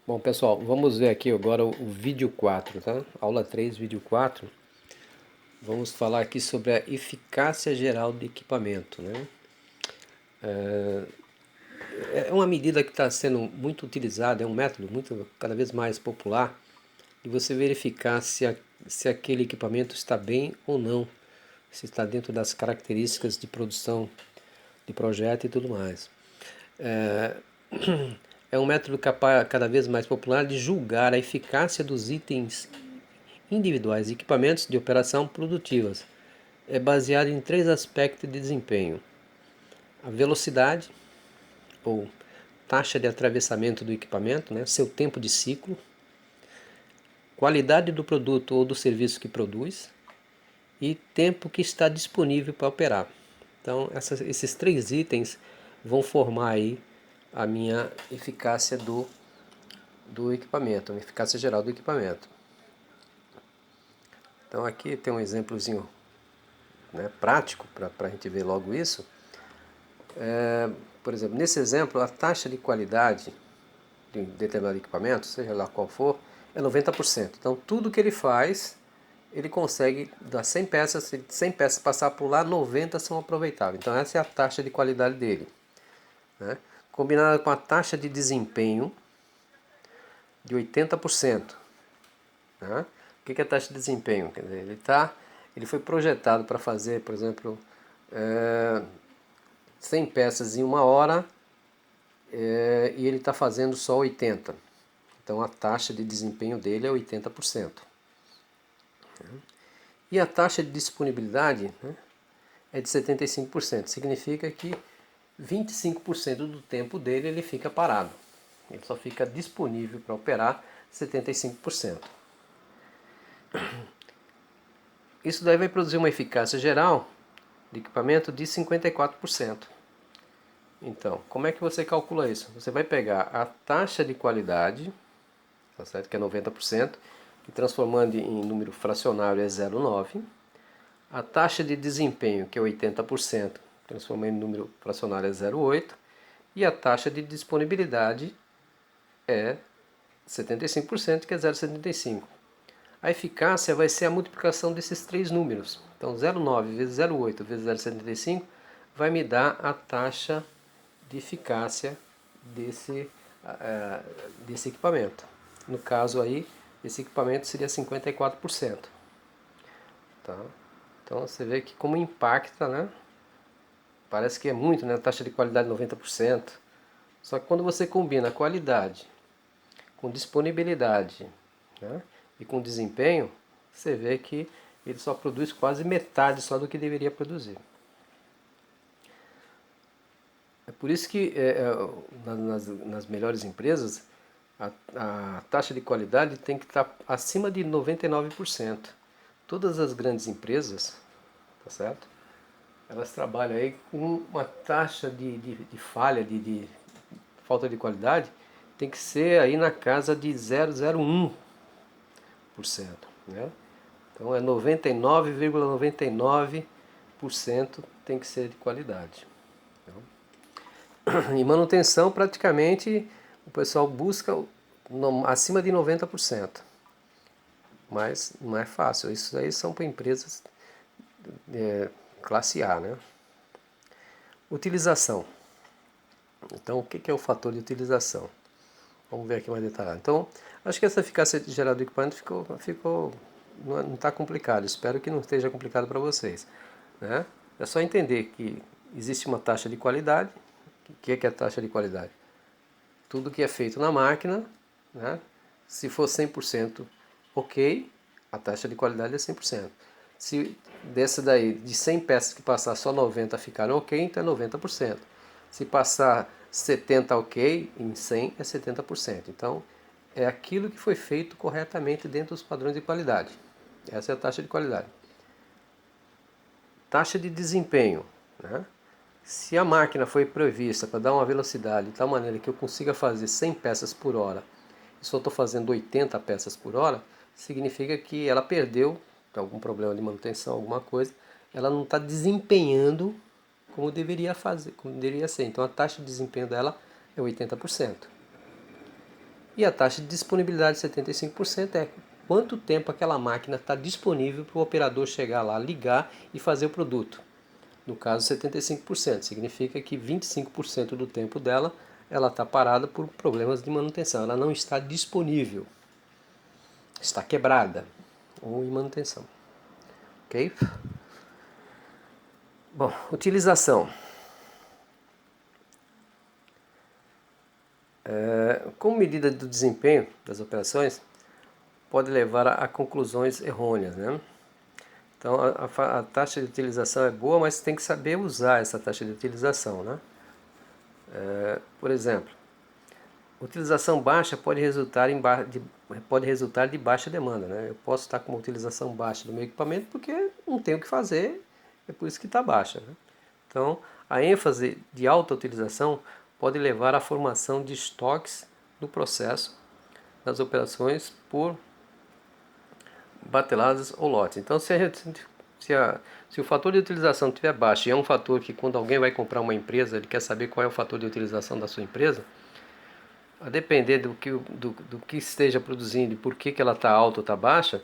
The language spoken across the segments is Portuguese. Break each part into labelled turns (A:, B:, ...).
A: Bom, pessoal, vamos ver aqui agora o vídeo 4, tá? Aula 3, vídeo 4. Vamos falar aqui sobre a eficácia geral do equipamento, né? É uma medida que está sendo muito utilizada, é um método cada vez mais popular de você verificar se aquele equipamento está bem ou não, se está dentro das características de produção de projeto e tudo mais. É um método cada vez mais popular de julgar a eficácia dos itens individuais e equipamentos de operação produtivas. É baseado em três aspectos de desempenho: a velocidade, ou taxa de atravessamento do equipamento, né, seu tempo de ciclo, qualidade do produto ou do serviço que produz e tempo que está disponível para operar. Então, esses três itens vão formar aí a minha eficácia do equipamento, a eficácia geral do equipamento. Então aqui tem um exemplozinho, né, prático para a gente ver logo isso. Por exemplo, nesse exemplo, a taxa de qualidade de um determinado equipamento, seja lá qual for, é 90%. Então tudo que ele faz, ele consegue, das 100 peças, se 100 peças passar por lá, 90 são aproveitáveis. Então essa é a taxa de qualidade dele, né? Combinada com a taxa de desempenho de 80%. Né? O que é a taxa de desempenho? Quer dizer, ele foi projetado para fazer, por exemplo, 100 peças em uma hora, e ele está fazendo só 80. Então a taxa de desempenho dele é 80%. E a taxa de disponibilidade, né, é de 75%. Significa que 25% do tempo dele ele fica parado. Ele só fica disponível para operar 75%. Isso daí vai produzir uma eficácia geral de equipamento de 54%. Então, como é que você calcula isso? Você vai pegar a taxa de qualidade, tá certo? Que é 90%, e transformando em número fracionário é 0,9. A taxa de desempenho, que é 80%, transformando em número fracionário é 0,8. E a taxa de disponibilidade é 75%, que é 0,75. A eficácia vai ser a multiplicação desses três números. Então 0,9 vezes 0,8 vezes 0,75 vai me dar a taxa de eficácia desse equipamento. No caso aí, esse equipamento seria 54%. Tá? Então você vê que como impacta, né? Parece que é muito, né? A taxa de qualidade 90%. Só que quando você combina a qualidade com disponibilidade, né, e com desempenho, você vê que ele só produz quase metade só do que deveria produzir. É por isso que nas melhores empresas a taxa de qualidade tem que estar acima de 99%. Todas as grandes empresas, tá certo? Elas trabalham aí com uma taxa de falha, de falta de qualidade, tem que ser aí na casa de 0,01%, né? Então é 99,99% tem que ser de qualidade. Em manutenção, praticamente, o pessoal busca acima de 90%. Mas não é fácil. Isso aí são para empresas classe A, né? Utilização. Então, o que é o fator de utilização? Vamos ver aqui mais detalhado. Então, acho que essa eficácia geral do equipamento ficou não está complicado. Espero que não esteja complicado para vocês, né? É só entender que existe uma taxa de qualidade. O que é a taxa de qualidade? Tudo que é feito na máquina, né? Se for 100% ok, a taxa de qualidade é 100%. Se dessa daí, de 100 peças que passar só 90 ficaram ok, então é 90%. Se passar 70 ok, em 100 é 70%. Então, é aquilo que foi feito corretamente dentro dos padrões de qualidade. Essa é a taxa de qualidade. Taxa de desempenho, né? Se a máquina foi prevista para dar uma velocidade de tal maneira que eu consiga fazer 100 peças por hora e só estou fazendo 80 peças por hora, significa que ela perdeu, algum problema de manutenção, alguma coisa, ela não está desempenhando como deveria fazer, como deveria ser. Então a taxa de desempenho dela é 80%. E a taxa de disponibilidade de 75% é quanto tempo aquela máquina está disponível para o operador chegar lá, ligar e fazer o produto. No caso, 75%. Significa que 25% do tempo dela ela está parada por problemas de manutenção. Ela não está disponível. Está quebrada ou em manutenção. Ok? Bom, utilização. Como medida do desempenho das operações, pode levar a conclusões errôneas, né? Então a taxa de utilização é boa, mas tem que saber usar essa taxa de utilização, né? Por exemplo, utilização baixa pode resultar de baixa demanda, né? Eu posso estar com uma utilização baixa do meu equipamento porque não tenho o que fazer, é por isso que está baixa, né? Então, a ênfase de alta utilização pode levar à formação de estoques no processo das operações por bateladas ou lotes. Então, se o fator de utilização estiver baixo, e é um fator que quando alguém vai comprar uma empresa, ele quer saber qual é o fator de utilização da sua empresa, a depender do que esteja produzindo e por que ela está alta ou está baixa,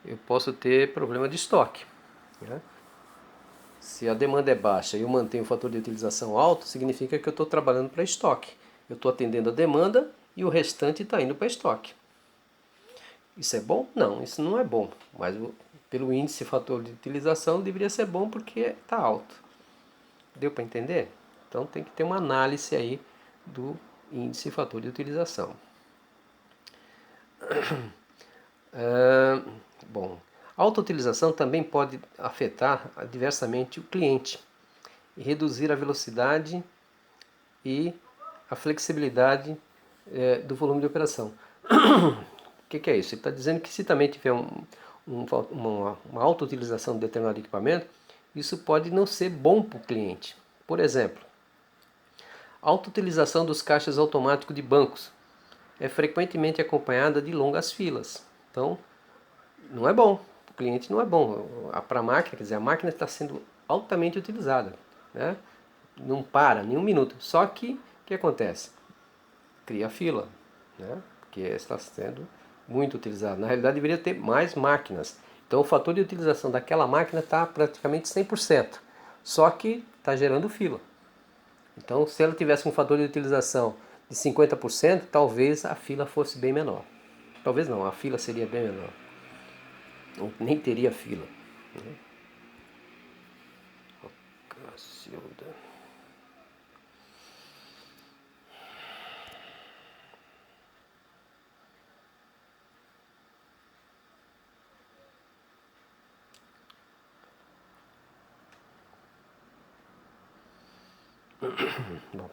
A: eu posso ter problema de estoque, né? Se a demanda é baixa e eu mantenho o fator de utilização alto, significa que eu estou trabalhando para estoque. Eu estou atendendo a demanda e o restante está indo para estoque. Isso é bom? Não, isso não é bom. Mas pelo índice fator de utilização deveria ser bom porque está alto. Deu para entender? Então tem que ter uma análise aí do índice fator de utilização. Bom, a alta utilização também pode afetar adversamente o cliente e reduzir a velocidade e a flexibilidade do volume de operação. O que é isso? Ele está dizendo que se também tiver uma alta utilização de determinado equipamento, isso pode não ser bom para o cliente. Por exemplo, alta utilização dos caixas automáticos de bancos é frequentemente acompanhada de longas filas. Então, não é bom. Para o cliente não é bom. Para a máquina, quer dizer, a máquina está sendo altamente utilizada, né? Não para nem um minuto. Só que o que acontece? Cria fila, né? Porque está sendo muito utilizado. Na realidade, deveria ter mais máquinas. Então, o fator de utilização daquela máquina está praticamente 100%. Só que está gerando fila. Então, se ela tivesse um fator de utilização de 50%, talvez a fila fosse bem menor. Talvez não, a fila seria bem menor. Ou nem teria fila. Cacilda. Bom.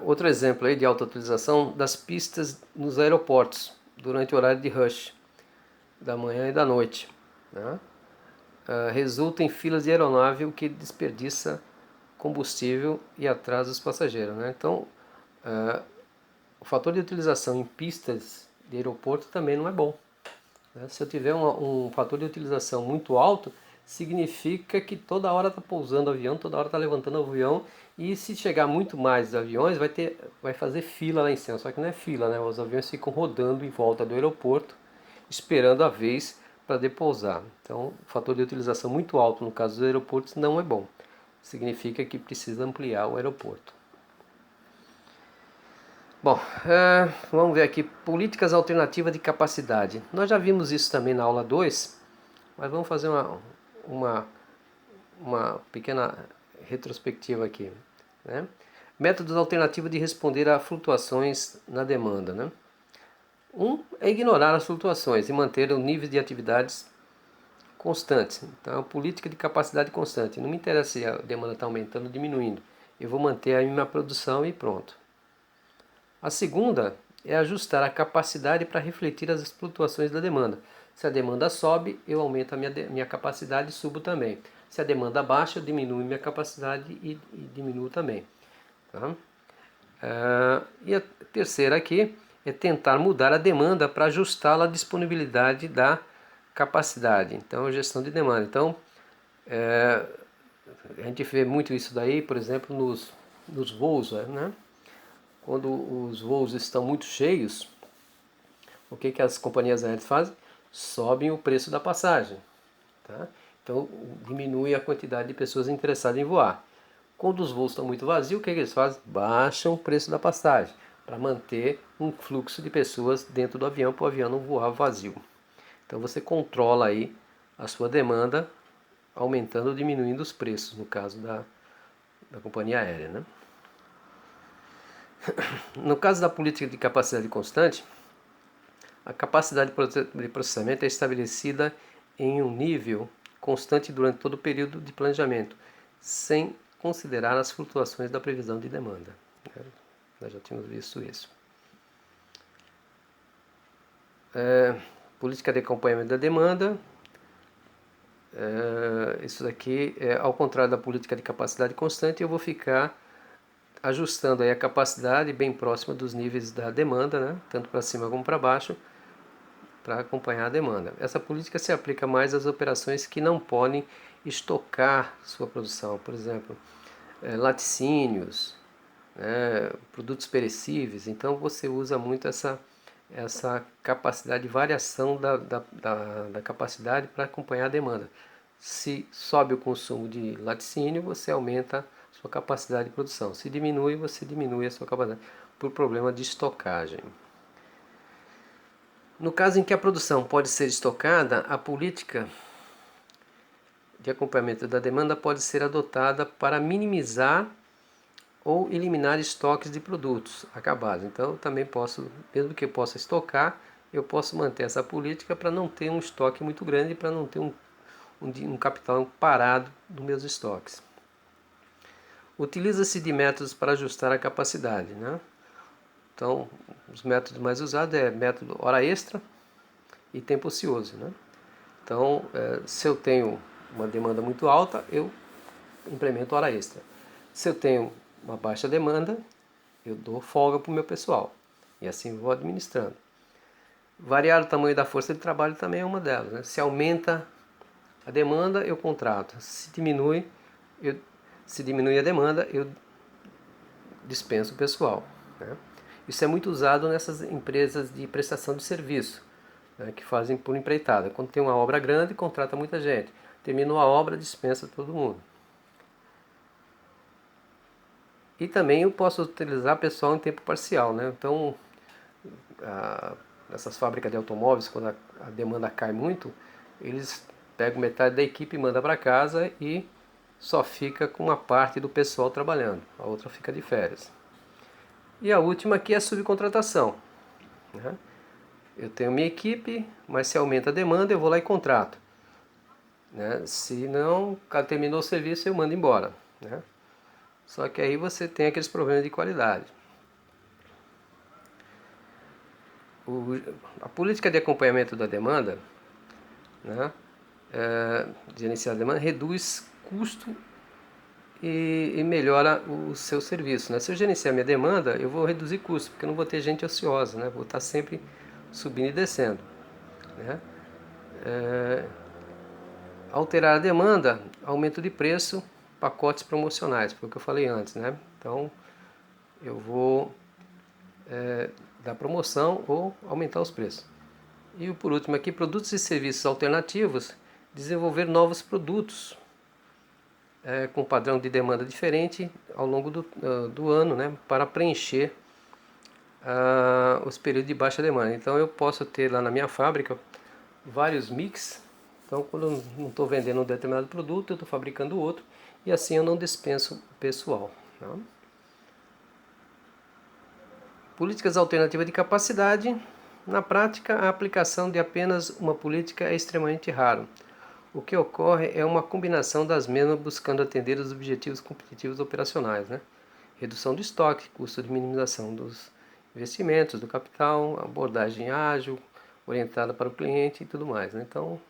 A: Outro exemplo aí de alta utilização das pistas nos aeroportos durante o horário de rush da manhã e da noite, né? Resulta em filas de aeronave, o que desperdiça combustível e atrasa os passageiros, né? Então, o fator de utilização em pistas de aeroporto também não é bom, né? Se eu tiver um fator de utilização muito alto, significa que toda hora está pousando avião, toda hora está levantando avião, e se chegar muito mais aviões, vai fazer fila lá em cima. Só que não é fila, né? Os aviões ficam rodando em volta do aeroporto, esperando a vez para depousar. Então, o fator de utilização muito alto no caso dos aeroportos não é bom. Significa que precisa ampliar o aeroporto. Bom, vamos ver aqui, políticas alternativas de capacidade. Nós já vimos isso também na aula 2, mas vamos fazer uma pequena retrospectiva aqui, né? Métodos alternativos de responder a flutuações na demanda, né? Um é ignorar as flutuações e manter o nível de atividades constantes. Então, a política de capacidade constante. Não me interessa se a demanda está aumentando ou diminuindo. Eu vou manter a minha produção e pronto. A segunda é ajustar a capacidade para refletir as flutuações da demanda. Se a demanda sobe, eu aumento a minha capacidade e subo também. Se a demanda baixa, eu diminuo minha capacidade e diminuo também. Tá? E a terceira aqui é tentar mudar a demanda para ajustá-la à disponibilidade da capacidade. Então, gestão de demanda. Então, a gente vê muito isso daí, por exemplo, nos voos, né? quando os voos estão muito cheios, o que as companhias aéreas fazem? Sobem o preço da passagem. Tá? Então diminui a quantidade de pessoas interessadas em voar. Quando os voos estão muito vazios, o que eles fazem? Baixam o preço da passagem para manter um fluxo de pessoas dentro do avião para o avião não voar vazio. Então você controla aí a sua demanda, aumentando ou diminuindo os preços, no caso da companhia aérea. Né? No caso da política de capacidade constante, a capacidade de processamento é estabelecida em um nível constante durante todo o período de planejamento, sem considerar as flutuações da previsão de demanda. Nós já tínhamos visto isso. Política de acompanhamento da demanda. Isso daqui, ao contrário da política de capacidade constante, eu vou ficar ajustando aí a capacidade bem próxima dos níveis da demanda, né? Tanto para cima como para baixo, para acompanhar a demanda. Essa política se aplica mais às operações que não podem estocar sua produção, por exemplo, laticínios, produtos perecíveis. Então você usa muito essa capacidade de variação da capacidade para acompanhar a demanda. Se sobe o consumo de laticínio, você aumenta a sua capacidade de produção. Se diminui, você diminui a sua capacidade por problema de estocagem. No caso em que a produção pode ser estocada, a política de acompanhamento da demanda pode ser adotada para minimizar ou eliminar estoques de produtos acabados. Então, eu também posso, mesmo que eu possa estocar, eu posso manter essa política para não ter um estoque muito grande, para não ter um capital parado nos meus estoques. Utiliza-se de métodos para ajustar a capacidade. Né? Então, os métodos mais usados é método hora extra e tempo ocioso. Né? Então, se eu tenho uma demanda muito alta, eu implemento hora extra. Se eu tenho uma baixa demanda, eu dou folga para o meu pessoal. E assim vou administrando. Variar o tamanho da força de trabalho também é uma delas. Né? Se aumenta a demanda, eu contrato. Se diminui a demanda, eu dispenso o pessoal. Né? Isso é muito usado nessas empresas de prestação de serviço, né, que fazem por empreitada. Quando tem uma obra grande, contrata muita gente. Terminou a obra, dispensa todo mundo. E também eu posso utilizar pessoal em tempo parcial. Né? Então, essas fábricas de automóveis, quando a demanda cai muito, eles pegam metade da equipe e mandam para casa e só fica com uma parte do pessoal trabalhando, a outra fica de férias. E a última aqui é a subcontratação. Né? Eu tenho minha equipe, mas se aumenta a demanda, eu vou lá e contrato. Né? Se não, terminou o serviço, eu mando embora. Né? Só que aí você tem aqueles problemas de qualidade. A política de acompanhamento da demanda, né, de gerenciar a demanda, reduz custo e melhora o seu serviço. Né? Se eu gerenciar minha demanda, eu vou reduzir custo, porque eu não vou ter gente ociosa, né? Vou estar sempre subindo e descendo. Né? Alterar a demanda, aumento de preço, pacotes promocionais, foi o que eu falei antes. Né? Então, eu vou dar promoção ou aumentar os preços. E por último aqui, produtos e serviços alternativos, desenvolver novos produtos com padrão de demanda diferente ao longo do ano, né, para preencher os períodos de baixa demanda. Então eu posso ter lá na minha fábrica vários mix. Então quando eu não estou vendendo um determinado produto, eu estou fabricando outro e assim eu não dispenso o pessoal. Tá? Políticas alternativas de capacidade. Na prática, a aplicação de apenas uma política é extremamente raro. O que ocorre é uma combinação das mesmas buscando atender os objetivos competitivos operacionais. Né? Redução do estoque, custo de minimização dos investimentos, do capital, abordagem ágil, orientada para o cliente e tudo mais. Né? Então,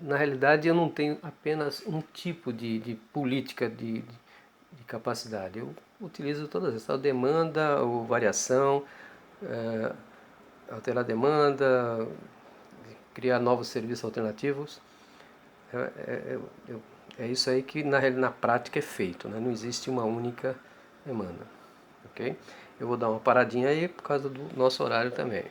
A: na realidade, eu não tenho apenas um tipo de política de capacidade. Eu utilizo todas essas, a demanda, a variação, alterar a demanda, criar novos serviços alternativos. É isso aí que na prática é feito, né? Não existe uma única demanda. ok? Eu vou dar uma paradinha aí por causa do nosso horário também.